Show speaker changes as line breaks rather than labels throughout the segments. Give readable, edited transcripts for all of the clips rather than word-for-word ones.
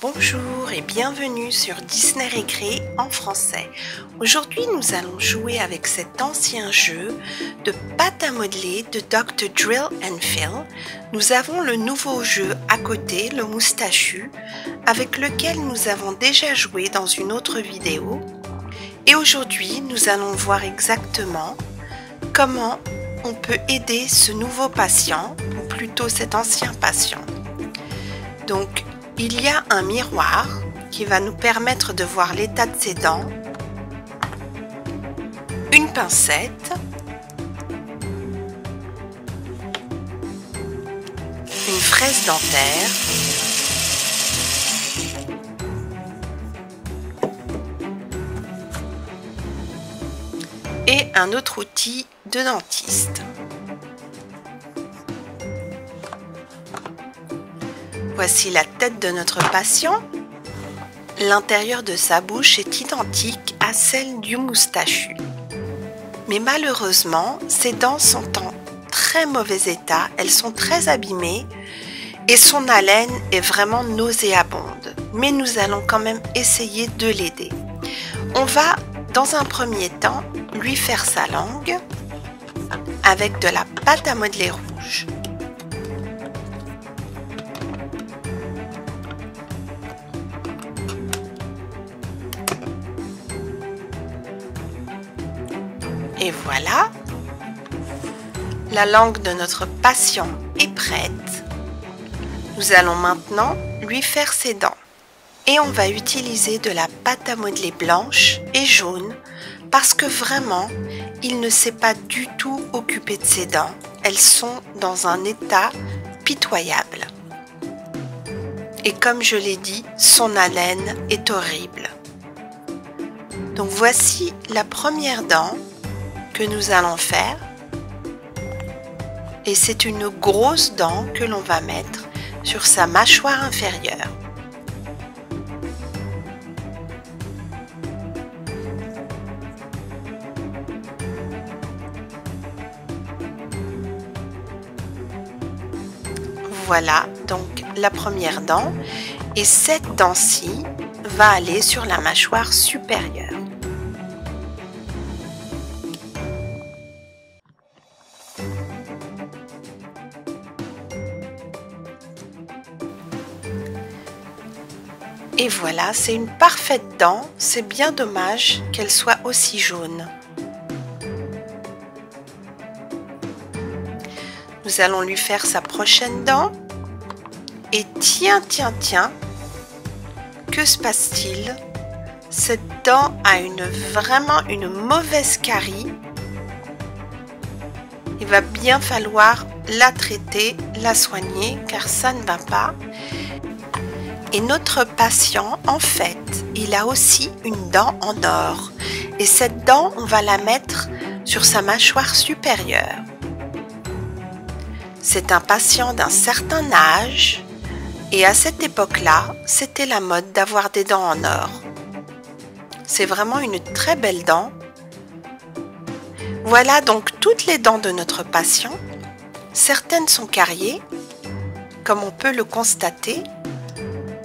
Bonjour et bienvenue sur Disney Récré en français. Aujourd'hui, nous allons jouer avec cet ancien jeu de pâte à modeler de Dr. Drill and Fill. Nous avons le nouveau jeu à côté, le moustachu, avec lequel nous avons déjà joué dans une autre vidéo. Et aujourd'hui, nous allons voir exactement comment on peut aider ce nouveau patient, ou plutôt cet ancien patient. Donc, il y a un miroir qui va nous permettre de voir l'état de ses dents, une pincette, une fraise dentaire, et un autre outil de dentiste. Voici la tête de notre patient. L'intérieur de sa bouche est identique à celle du moustachu. Mais malheureusement, ses dents sont en très mauvais état, elles sont très abîmées et son haleine est vraiment nauséabonde. Mais nous allons quand même essayer de l'aider. On va, dans un premier temps, lui faire sa langue avec de la pâte à modeler rouge. Et voilà, la langue de notre patient est prête. Nous allons maintenant lui faire ses dents. Et on va utiliser de la pâte à modeler blanche et jaune parce que vraiment, il ne s'est pas du tout occupé de ses dents. Elles sont dans un état pitoyable. Et comme je l'ai dit, son haleine est horrible. Donc voici la première dent que nous allons faire, et c'est une grosse dent que l'on va mettre sur sa mâchoire inférieure. Voilà donc la première dent, et cette dent-ci va aller sur la mâchoire supérieure. Et voilà, c'est une parfaite dent, c'est bien dommage qu'elle soit aussi jaune. Nous allons lui faire sa prochaine dent. Et tiens, que se passe-t-il? Cette dent a vraiment une mauvaise carie. Il va bien falloir la traiter, la soigner, car ça ne va pas. Et notre patient, en fait, il a aussi une dent en or. Et cette dent, on va la mettre sur sa mâchoire supérieure. C'est un patient d'un certain âge. Et à cette époque-là, c'était la mode d'avoir des dents en or. C'est vraiment une très belle dent. Voilà donc toutes les dents de notre patient. Certaines sont cariées, comme on peut le constater.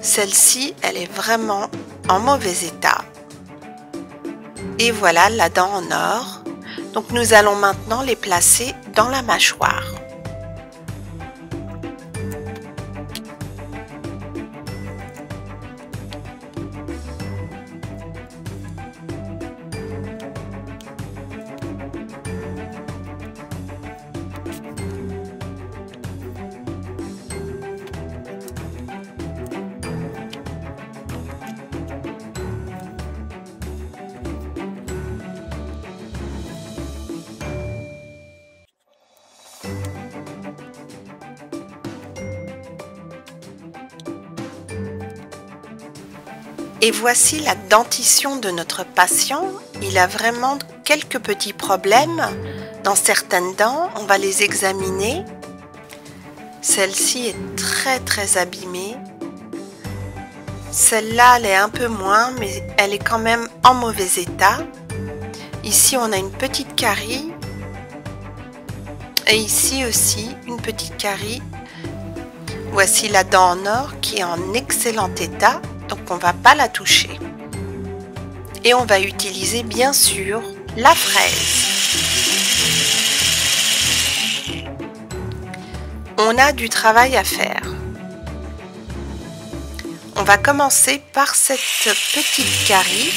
Celle-ci, elle est vraiment en mauvais état. Et voilà la dent en or. Donc nous allons maintenant les placer dans la mâchoire. Et voici la dentition de notre patient. Il a vraiment quelques petits problèmes dans certaines dents. On va les examiner. Celle-ci est très abîmée. Celle-là, elle est un peu moins, mais elle est quand même en mauvais état. Ici, on a une petite carie. Et ici aussi, une petite carie. Voici la dent en or qui est en excellent état, donc on ne va pas la toucher. Et on va utiliser bien sûr la fraise. On a du travail à faire. On va commencer par cette petite carie.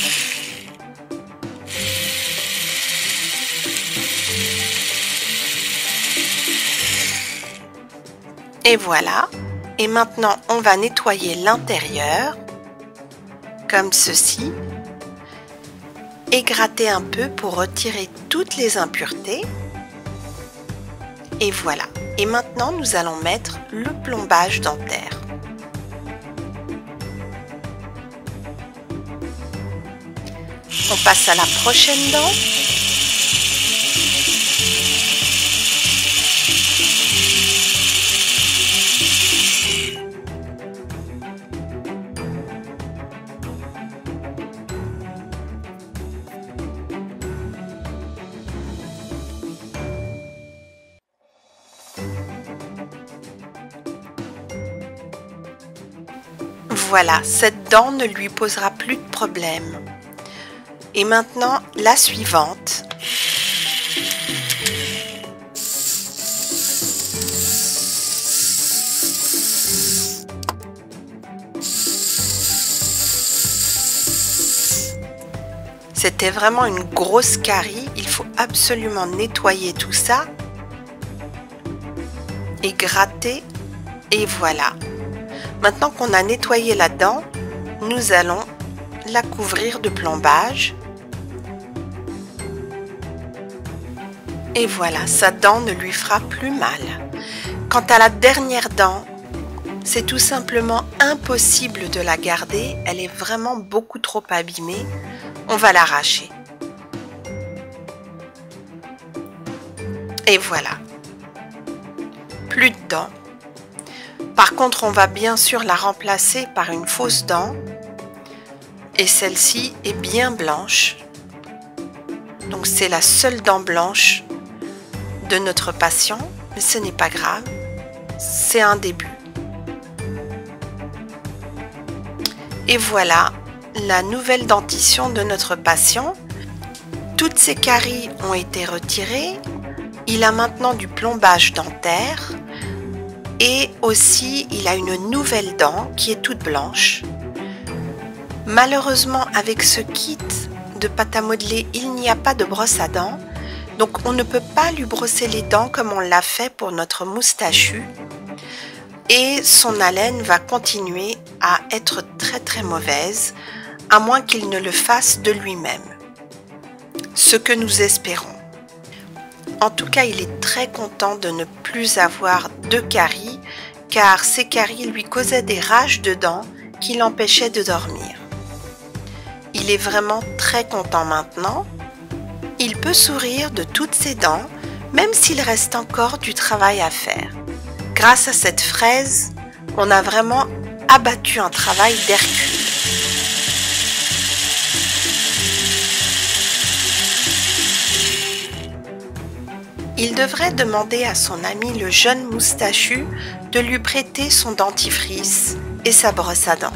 Et voilà. Et maintenant, on va nettoyer l'intérieur, comme ceci, et gratter un peu pour retirer toutes les impuretés. Et voilà. Et maintenant, nous allons mettre le plombage dentaire. On passe à la prochaine dent. Voilà, cette dent ne lui posera plus de problème. Et maintenant, la suivante. C'était vraiment une grosse carie, il faut absolument nettoyer tout ça et gratter, et voilà. Maintenant qu'on a nettoyé la dent, nous allons la couvrir de plombage. Et voilà, sa dent ne lui fera plus mal. Quant à la dernière dent, c'est tout simplement impossible de la garder, elle est vraiment beaucoup trop abîmée. On va l'arracher. Et voilà. Plus de dents. Par contre, on va bien sûr la remplacer par une fausse dent. Et celle-ci est bien blanche. Donc c'est la seule dent blanche de notre patient. Mais ce n'est pas grave. C'est un début. Et voilà la nouvelle dentition de notre patient. Toutes ces caries ont été retirées. Il a maintenant du plombage dentaire. Et aussi, il a une nouvelle dent qui est toute blanche. Malheureusement, avec ce kit de pâte à modeler, il n'y a pas de brosse à dents. Donc, on ne peut pas lui brosser les dents comme on l'a fait pour notre moustachu. Et son haleine va continuer à être très mauvaise, à moins qu'il ne le fasse de lui-même. Ce que nous espérons. En tout cas, il est très content de ne plus avoir de caries, car ces caries lui causaient des rages de dents qui l'empêchaient de dormir. Il est vraiment très content maintenant. Il peut sourire de toutes ses dents, même s'il reste encore du travail à faire. Grâce à cette fraise, on a vraiment abattu un travail d'Hercule. Il devrait demander à son ami le jeune moustachu de lui prêter son dentifrice et sa brosse à dents.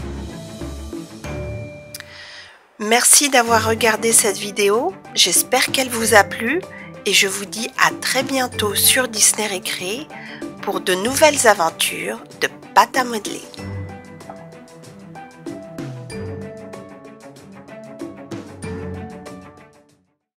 Merci d'avoir regardé cette vidéo, j'espère qu'elle vous a plu et je vous dis à très bientôt sur Disney Récré pour de nouvelles aventures de pâte à modeler.